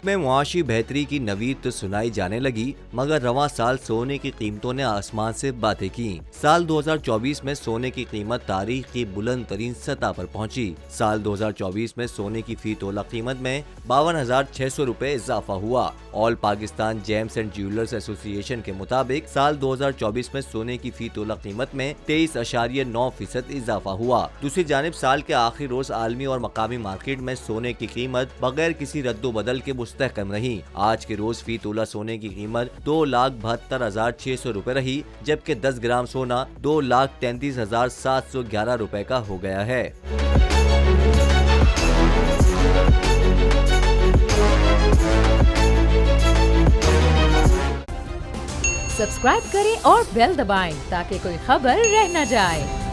में मुआशी बेहतरी की नवीद तो सुनाई जाने लगी, मगर रवां साल सोने की कीमतों ने आसमान से बातें की। साल 2024 में सोने की कीमत तारीख की बुलंद तरीन सतह पर पहुंची। साल 2024 में सोने की फी तोला कीमत में 52,600 रुपए इजाफा हुआ। All Pakistan James and jewellers association के मुताबिक साल 2024 में सोने की फी तोला कीमत में 23.9% इजाफा हुआ। दूसरी जानिब साल के आखिरी रोज आलमी और मकामी मार्केट में सोने की कीमत बगैर किसी रद्दोबदल के मुस्तहकम रही। आज के रोज फी तोला सोने की कीमत 2,72,600 रुपए रही, जबकि 10 ग्राम सोना 2,33,711 रुपए का हो गया है। सब्सक्राइब करें और बेल दबाएं ताकि कोई खबर रह न जाए।